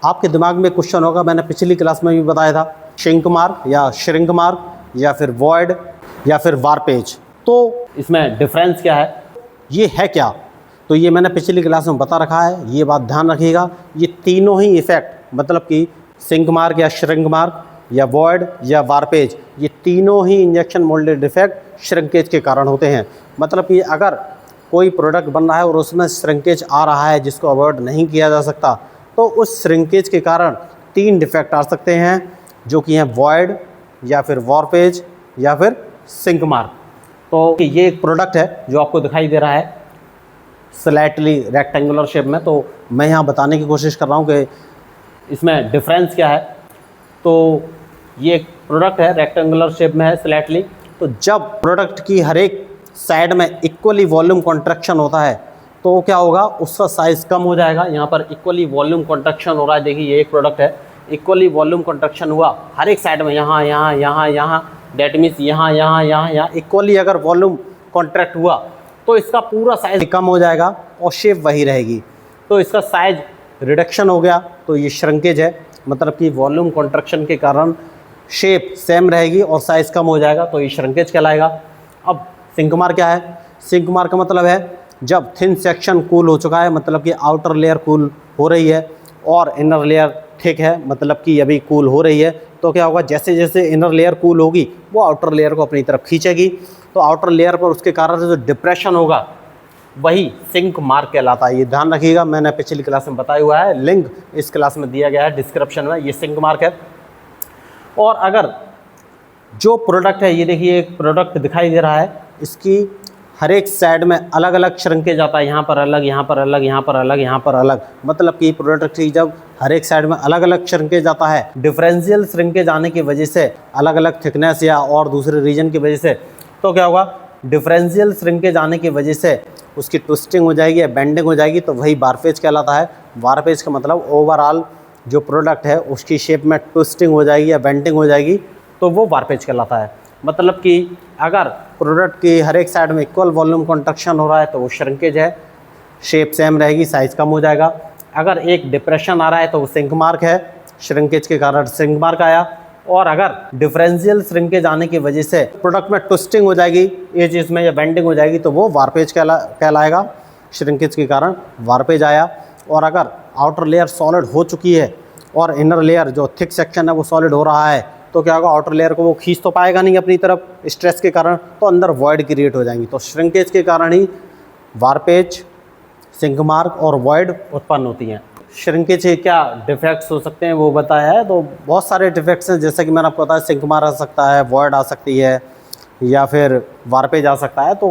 आपके दिमाग में क्वेश्चन होगा, मैंने पिछली क्लास में भी बताया था, शिंक मार्क या श्रिंक मार्क या फिर वॉइड या फिर वार्पेज। तो इसमें डिफरेंस क्या है, ये है क्या? तो ये मैंने पिछली क्लास में बता रखा है, ये बात ध्यान रखिएगा। ये तीनों ही इफेक्ट, मतलब कि सिंक मार्क या श्रिंक मार्क या वॉइड या वार्पेज, ये तीनों ही इंजेक्शन मोल्डेड डिफेक्ट श्रिंकेज के कारण होते हैं। मतलब कि अगर कोई प्रोडक्ट बन रहा है और उसमें श्रिंकेज आ रहा है जिसको अवॉइड नहीं किया जा सकता, तो उस श्रिंकेज के कारण तीन डिफेक्ट आ सकते हैं, जो कि हैं वॉइड या फिर वार्पेज या फिर सिंक मार्क। तो ये एक प्रोडक्ट है जो आपको दिखाई दे रहा है स्लाइटली रेक्टेंगुलर शेप में। तो मैं यहाँ बताने की कोशिश कर रहा हूँ कि इसमें डिफरेंस क्या है। तो ये एक प्रोडक्ट है, रेक्टेंगुलर शेप में है स्लाइटली। तो जब प्रोडक्ट की हर एक साइड में इक्वली वॉल्यूम कॉन्ट्रैक्शन होता है तो क्या होगा, उसका साइज़ कम हो जाएगा। यहाँ पर इक्वली वॉल्यूम कॉन्ट्रैक्शन हो रहा है, देखिए ये एक प्रोडक्ट है, इक्वली वॉल्यूम कॉन्ट्रैक्शन हुआ हर एक साइड में, यहाँ यहाँ यहाँ यहाँ, डेट मीन्स यहाँ यहाँ यहाँ यहाँ इक्वली अगर वॉल्यूम कॉन्ट्रैक्ट हुआ तो इसका पूरा साइज़ कम हो जाएगा और शेप वही रहेगी। तो इसका साइज रिडक्शन हो गया, तो ये श्रिंकेज है। मतलब कि वॉल्यूम कॉन्ट्रैक्शन के कारण शेप सेम रहेगी और साइज़ कम हो जाएगा, तो ये श्रिंकेज कहलाएगा। अब सिंक मार्क क्या है? सिंक मार्क का मतलब है जब थिन सेक्शन कूल हो चुका है, मतलब कि आउटर लेयर कूल हो रही है और इनर लेयर थिक है, मतलब कि अभी कूल हो रही है, तो क्या होगा, जैसे जैसे इनर लेयर कूल होगी वो आउटर लेयर को अपनी तरफ खींचेगी। तो आउटर लेयर पर उसके कारण से जो डिप्रेशन होगा वही सिंक मार्क कहलाता है। ये ध्यान रखिएगा, मैंने पिछली क्लास में बताया हुआ है, लिंक इस क्लास में दिया गया है डिस्क्रिप्शन में। ये सिंक मार्क है। और अगर जो प्रोडक्ट है, ये देखिए एक प्रोडक्ट दिखाई दे रहा है, इसकी हर एक साइड में अलग अलग श्रिंकेज आता है, यहाँ पर अलग, यहाँ पर अलग, यहाँ पर अलग, यहाँ पर अलग। मतलब कि प्रोडक्ट की जब हर एक साइड में अलग अलग श्रिंकेज आता है, डिफरेंशियल श्रिंकेज आने की वजह से, अलग अलग थिकनेस या और दूसरे रीजन की वजह से, तो क्या होगा, डिफरेंशियल श्रिंकेज आने की वजह से उसकी ट्विस्टिंग हो जाएगी या बेंडिंग हो जाएगी, तो वही वार्पेज कहलाता है। वार्पेज का मतलब ओवरऑल जो प्रोडक्ट है उसकी शेप में ट्विस्टिंग हो जाएगी या बेंडिंग हो जाएगी, तो वो वार्पेज कहलाता है। मतलब कि अगर प्रोडक्ट की हर एक साइड में इक्वल वॉल्यूम कॉन्ट्रैक्शन हो रहा है तो वो श्रिंकेज है, शेप सेम रहेगी, साइज़ कम हो जाएगा। अगर एक डिप्रेशन आ रहा है तो वो सिंक मार्क है, श्रिंकेज के कारण सिंक मार्क आया। और अगर डिफरेंशियल श्रिंकेज आने की वजह से प्रोडक्ट में ट्विस्टिंग हो जाएगी ये चीज़ में या बेंडिंग हो जाएगी, तो वो वार्पेज कहलाएगा, श्रिंकेज के कारण वार्पेज आया। और अगर आउटर लेयर सॉलिड हो चुकी है और इनर लेयर जो थिक सेक्शन है वो सॉलिड हो रहा है, तो क्या होगा, आउटर लेयर को वो खींच तो पाएगा नहीं अपनी तरफ स्ट्रेस के कारण, तो अंदर वॉइड क्रिएट हो जाएंगी। तो श्रिंकेज के कारण ही वार्पेज, सिंक मार्क और वॉइड उत्पन्न होती हैं। श्रिंकेज के क्या डिफेक्ट्स हो सकते हैं वो बताया है। तो बहुत सारे डिफेक्ट्स हैं, जैसे कि मैंने आपको बताया, सिंक मार्क आ सकता है, वॉइड आ सकती है या फिर वार्पेज आ सकता है। तो